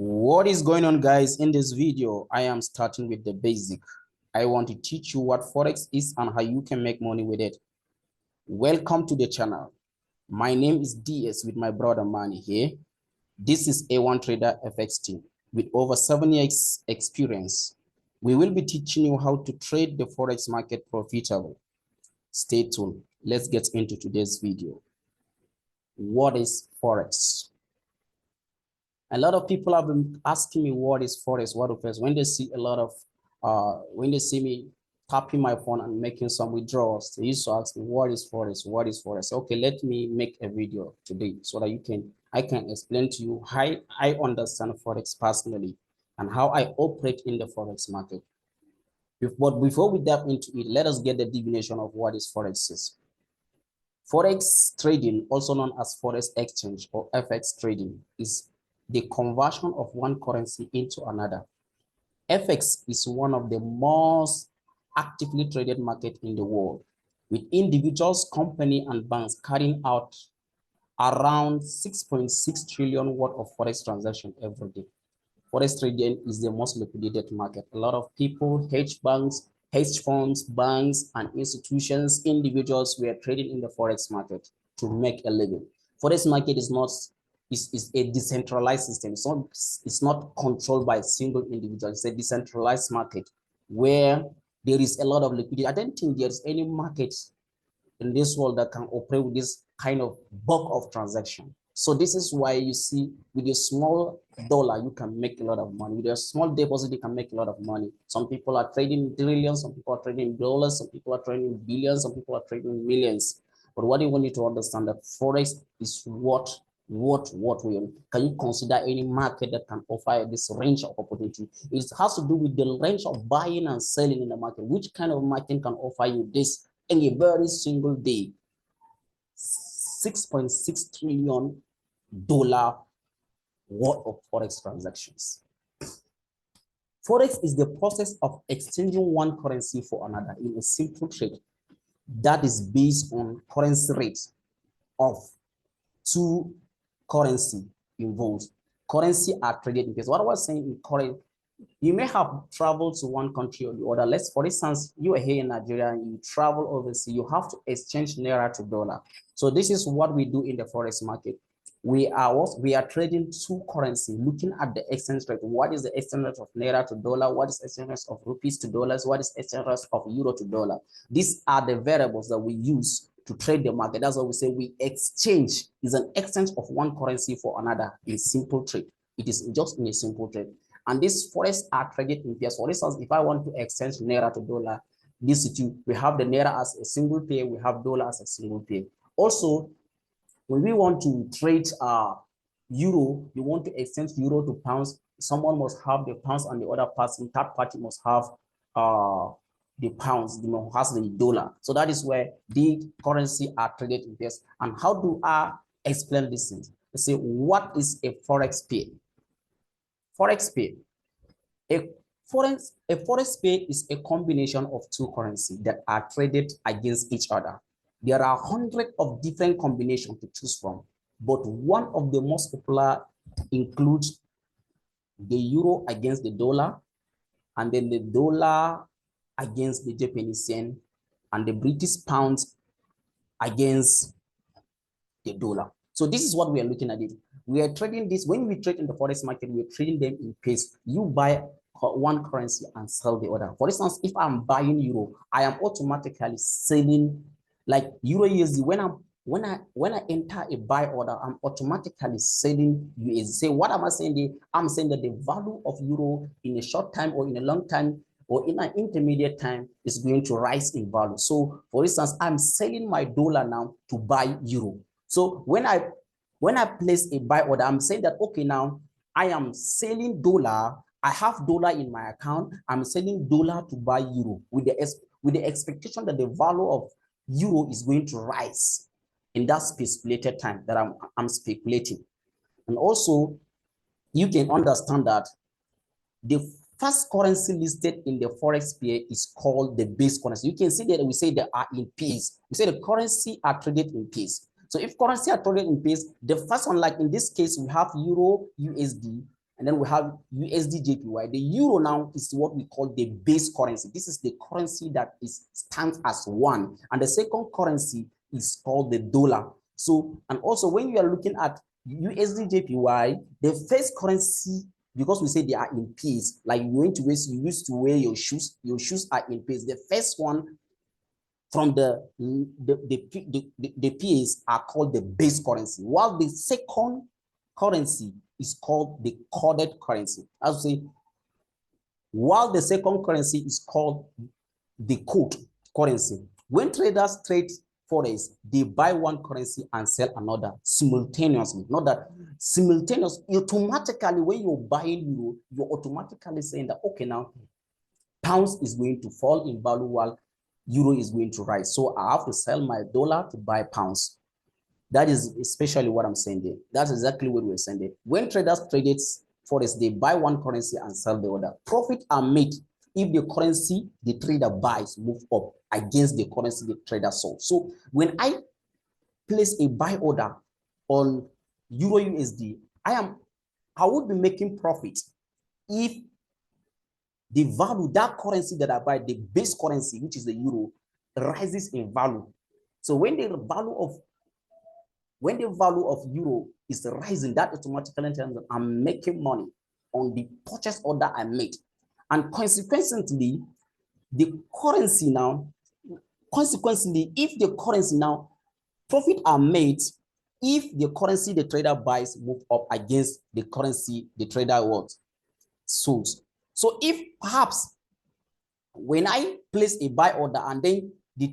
What is going on, guys? In this video I am starting with the basic. I want to teach you what Forex is and how you can make money with it. Welcome to the channel. My name is DS with my brother Manny here. This is A1 Trader FX team with over 7 years experience. We will be teaching you how to trade the Forex market profitably. Stay tuned. Let's get into today's video. What is Forex? A lot of people have been asking me what is Forex, what is Forex. When they see a lot of when they see me tapping my phone and making some withdrawals, they used to ask me what is Forex, what is Forex. Okay, let me make a video today so that I can explain to you how I understand Forex personally and how I operate in the Forex market. But before we dive into it, let us get the definition of what is Forex is. Forex trading, also known as Forex exchange or FX trading, is the conversion of one currency into another. FX is one of the most actively traded market in the world, with individuals, companies, and banks carrying out around 6.6 trillion worth of Forex transactions every day. Forex trading is the most liquidated market. A lot of people, hedge banks, hedge funds, banks, and institutions, individuals were trading in the Forex market to make a living. Forex market is a decentralized system. It's not controlled by a single individual. It's a decentralized market where there is a lot of liquidity. I don't think there's any market in this world that can operate with this kind of bulk of transaction. So this is why you see with a small dollar, you can make a lot of money. With a small deposit, you can make a lot of money. Some people are trading trillions, some people are trading dollars, some people are trading billions, some people are trading millions. But what you want you to understand that Forex is what we can you consider any market that can offer this range of opportunity? It has to do with the range of buying and selling in the market. Which kind of market can offer you this in a very single day? $6.6 trillion worth of Forex transactions. Forex is the process of exchanging one currency for another in a simple trade that is based on currency rates of two currency involved. Currency are traded in case. What I was saying in currency, you may have traveled to one country or the other. Let's, for instance, you are here in Nigeria and you travel overseas, you have to exchange naira to dollar. So this is what we do in the Forex market. We are trading two currency, looking at the exchange rate. What is the exchange rate of naira to dollar? What is the exchange rate of rupees to dollars? What is the exchange rate of euro to dollar? These are the variables that we use to trade the market. That's why we say we exchange is an exchange of one currency for another in simple trade. It is just in a simple trade. And these Forex are traded in pairs. For instance, if I want to exchange naira to dollar, we have the naira as a single pair, we have dollar as a single pair. Also, when we want to trade euro, you want to exchange euro to pounds, someone must have the pounds and the other person, third party must have the pounds, has the dollar. So that is where the currency are traded in pairs. And how do I explain these things? Let's say, what is a Forex pair? Forex pair. A Forex pair is a combination of two currencies that are traded against each other. There are hundreds of different combinations to choose from, but one of the most popular includes the euro against the dollar, and then the dollar against the Japanese yen, and the British pounds against the dollar. So this is what we are looking at. We are trading this. When we trade in the Forex market, we are trading them in pairs. You buy one currency and sell the other. For instance, if I'm buying euro, I am automatically selling, like euro USD. When I enter a buy order, I'm automatically selling USD. Say, what am I saying there? I'm saying that the value of euro in a short time or in a long time or in an intermediate time is going to rise in value. So for instance, I'm selling my dollar now to buy euro. So when I place a buy order, I'm saying that, okay, now I am selling dollar. I have dollar in my account. I'm selling dollar to buy euro with the expectation that the value of euro is going to rise in that speculated time that I'm speculating. And also, you can understand that the first currency listed in the Forex pair is called the base currency. You can see that we say they are in pairs. We say the currency are traded in pairs. So if currency are traded in pairs, the first one, like in this case, we have euro USD, And then we have USD JPY. The euro now is what we call the base currency. This is the currency that stands as one. And the second currency is called the dollar. So, and also when you are looking at USD JPY, the first currency, because we say they are in pairs, like you used to wear your shoes are in pairs. The first one from the pairs are called the base currency, while the second currency is called the coded currency. As we say, while the second currency is called the code currency. When traders trade Forex, they buy one currency and sell another simultaneously. Not that simultaneous, automatically when you're buying euro, you're automatically saying that, okay, now pounds is going to fall in value while euro is going to rise. So I have to sell my dollar to buy pounds. That is especially what I'm saying there. That's exactly what we're saying there. When traders trade Forex, they buy one currency and sell the other. Profit are made if the currency the trader buys move up against the currency the trader sold. So when I place a buy order on Euro USD, I would be making profit if the value, that currency that I buy, the base currency, which is the euro, rises in value. So when the value of euro is rising, that automatically tells me I'm making money on the purchase order I made. And consequently, if the currency now, profit are made if the currency the trader buys move up against the currency the trader sold. So if perhaps when I place a buy order and then the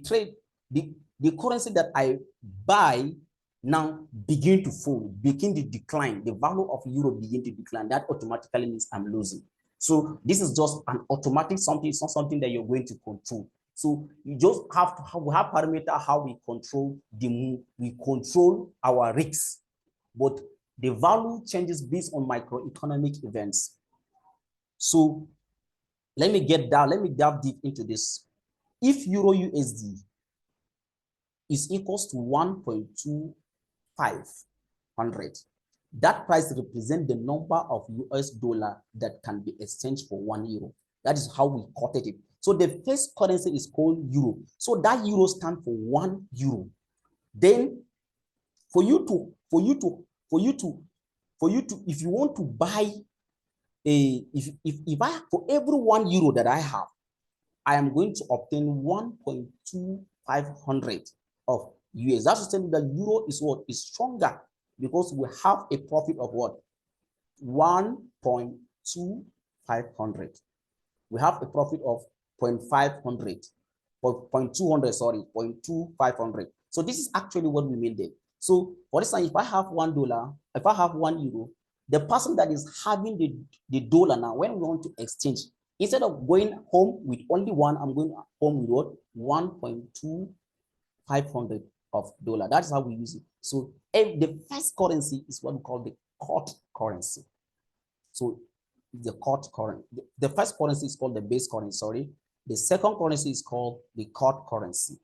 currency that I buy now begin to fall, begin to decline, the value of euro begin to decline, that automatically means I'm losing. So this is just an automatic something. It's not something that you're going to control. So you just have we have parameter how we control we control our risks, but the value changes based on microeconomic events. So let me delve deep into this. If Euro USD is equals to 1.2500, that price represents the number of US dollar that can be exchanged for 1 euro. That is how we quoted it. So the first currency is called euro. So that euro stands for 1 euro. Then for you to, if you want to buy if I, for every 1 euro that I have, I am going to obtain 1.2500 of US. That's to tell you that euro is what is stronger because we have a profit of what 1.2500. We have a profit of 0.200, sorry, 0.2500. So this is actually what we mean there. So for instance, if I have $1, if I have 1 euro, the person that is having the dollar now, when we want to exchange, instead of going home with only one, I'm going home with what? 1.2500 of dollar. That's how we use it. So the first currency is what we call the court currency. So the court currency. The first currency is called the base currency, sorry. The second currency is called the court currency.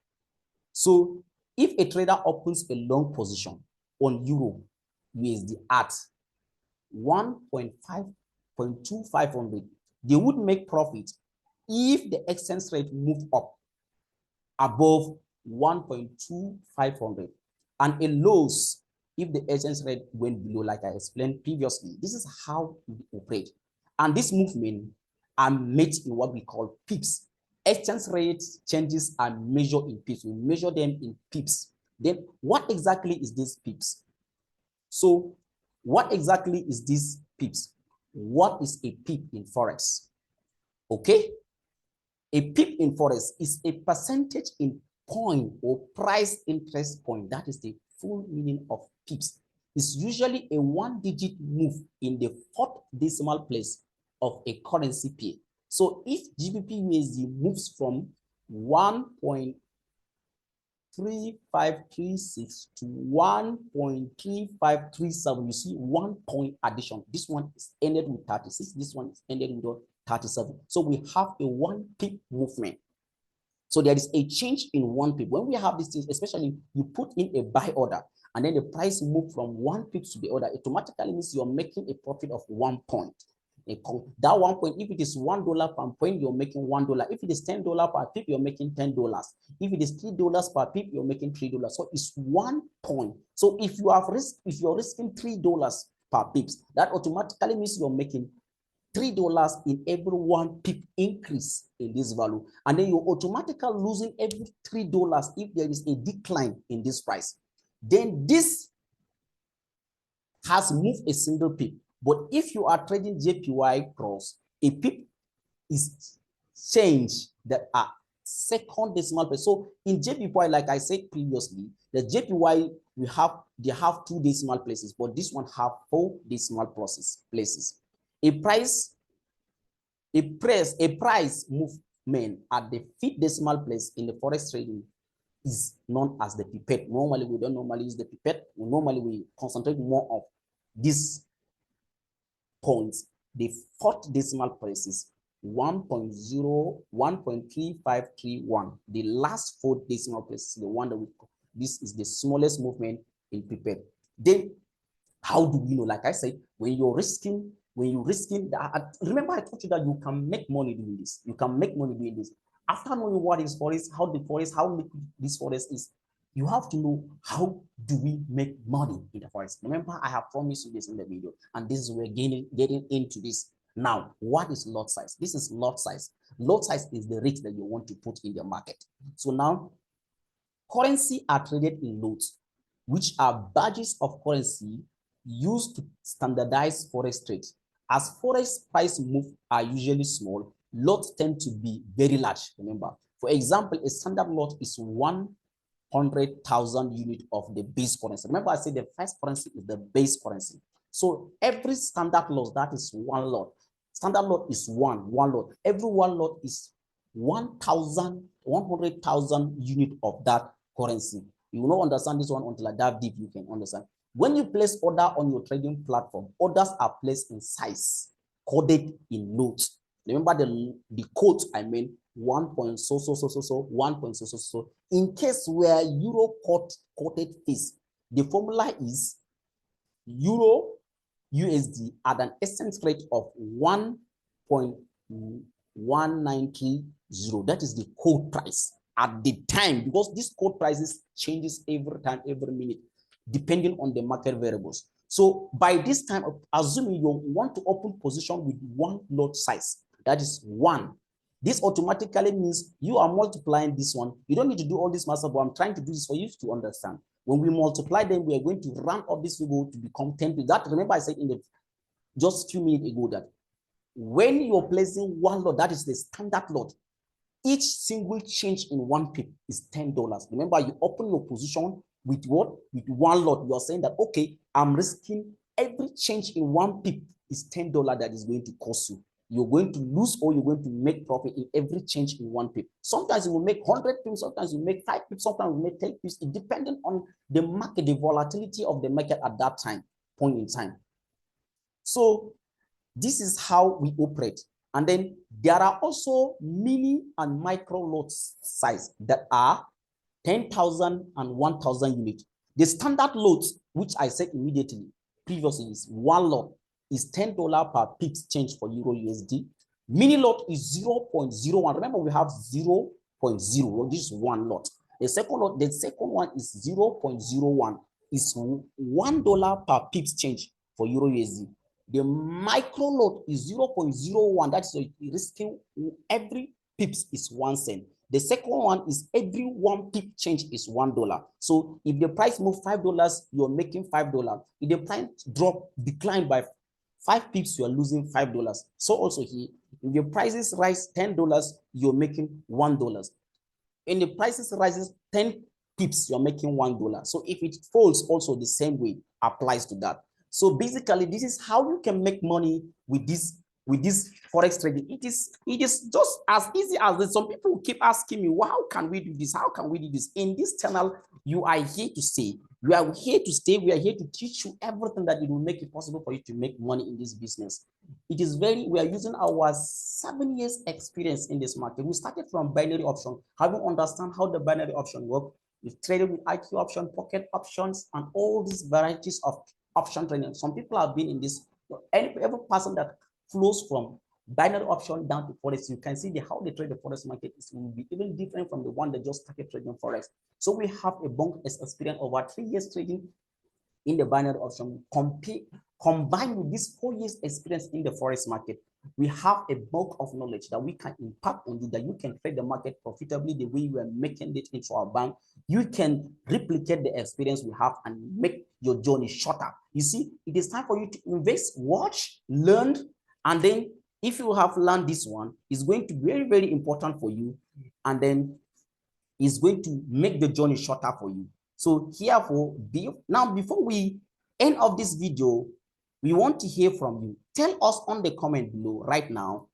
So if a trader opens a long position on euro USD at 1.2500, they would make profit if the exchange rate moved up above 1.2500 and a loss if the exchange rate went below, like I explained previously. This is how we operate. And this movement are made in what we call pips. Exchange rate changes are measured in pips. We measure them in pips. Then what exactly is this pips? So what exactly is this pips? What is a pip in Forex? Okay, a pip in Forex is a percentage in point or price interest point. That is the full meaning of pips. It's usually a 1-digit move in the 4th decimal place of a currency pair. So if GBP USD moves from 1.3536 to 1.3537, you see 1 point addition. This one is ended with 36. This one is ended with 37. So we have a 1 pip movement. So there is a change in 1 pip. When we have these things, especially you put in a buy order and then the price move from one pip to the other, it automatically means you're making a profit of 1 point. That 1 point, if it is $1 per point, you're making $1. If it is $10 per pip, you're making $10. If it is $3 per pip, you're making $3. So it's 1 point. So if you're risking $3 per pips, that automatically means you're making $3 in every 1 pip increase in this value, and then you're automatically losing every $3 if there is a decline in this price. Then this has moved a single pip. But if you are trading JPY cross, a pip is changed that are second decimal place. So in JPY, like I said previously, the JPY they have 2 decimal places, but this one have 4 decimal places. A price movement at the 5th decimal place in the forex trading is known as the pipette. Normally, we don't normally use the pipette. We concentrate more on these points. The 4th decimal place is 1.3531. The last 4 decimal place is the one that this is the smallest movement in pipette. Then, how do we know? Like I said, when you're risking that, remember I told you that you can make money doing this. You can make money doing this. After knowing what is forex, how liquid this forex is, you have to know how do we make money in the forex. Remember, I have promised you this in the video, and this is we're getting into this now. What is lot size? This is lot size. Lot size is the rate that you want to put in the market. So now, currency are traded in lots, which are badges of currency used to standardize forex trades. As forex price move are usually small, lots tend to be very large. Remember, for example, a standard lot is 100,000 unit of the base currency. Remember, I said the first currency is the base currency. So every standard lot, that is 1 lot. Standard lot is one lot. Every 1 lot is 100,000 unit of that currency. You will not understand this one until I dive deep. You can understand. When you place order on your trading platform, orders are placed in size, coded in notes. Remember the code, I mean 1 point so 1 point so. In case where euro quoted fees, the formula is euro USD at an exchange rate of 1.1930. That is the code price at the time, because this code prices changes every time, every minute, depending on the market variables. So by this time, assuming you want to open position with 1 lot size, that is 1. This automatically means you are multiplying this one. You don't need to do all this math, but I'm trying to do this for you to understand. When we multiply them, we are going to round up this figure to become 10. That, remember I said in the just a few minutes ago that when you're placing 1 lot, that is the standard lot, each single change in 1 pip is $10. Remember, you open your position with what? With 1 lot. You are saying that, okay, I'm risking every change in 1 pip is $10 that is going to cost you. You're going to lose or you're going to make profit in every change in 1 pip. Sometimes you will make 100 pips, sometimes you make 5 pips, sometimes you make 10 pips. It depends on the market, the volatility of the market at that point in time. So this is how we operate. And then there are also mini and micro lot size that are 10,000 and 1,000 units. The standard lot, which I said immediately previously, is 1 lot is $10 per pips change for Euro USD. Mini lot is 0.01. Remember, we have 0.0. This is 1 lot. The second one is 0.01. Is $1 per pips change for Euro USD. The micro lot is 0.01. That's risking every pips is 1 cent. The second one is every 1 pip change is $1. So if the price move $5, you're making $5. If the price decline by 5 pips, you are losing $5. So also here, if the prices rise $10, you're making $1. When the prices rises 10 pips, you're making $1. So if it falls, also the same way applies to that. So basically, this is how you can make money with this forex trading. It is just as easy as this. Some people keep asking me, well, how can we do this? How can we do this? In this channel, you are here to stay. We are here to stay. We are here to teach you everything that it will make it possible for you to make money in this business. We are using our 7 years experience in this market. We started from binary option. Having understand how the binary option work, You trade with IQ option, pocket options, and all these varieties of option trading. Some people have been in this. Every person that flows from binary option down to Forex, you can see how they trade the Forex market will be even different from the one that just started trading Forex. So we have a bunch of experience over 3 years trading in the binary option, combined with this 4 years experience in the Forex market. We have a bulk of knowledge that we can impact on you, that you can trade the market profitably the way you are making it into our bank. You can replicate the experience we have and make your journey shorter. You see, it is time for you to invest, watch, learn, and then if you have learned this one, it's going to be very, very important for you, and then it's going to make the journey shorter for you. So herefore, now before we end of this video, we want to hear from you. Tell us on the comment below right now,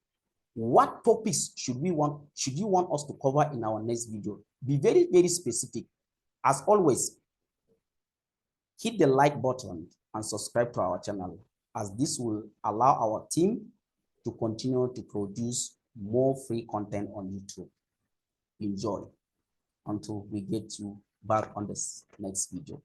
what topics should you want us to cover in our next video? Be very, very specific. As always, hit the like button and subscribe to our channel, as this will allow our team to continue to produce more free content on YouTube. Enjoy until we get you back on this next video.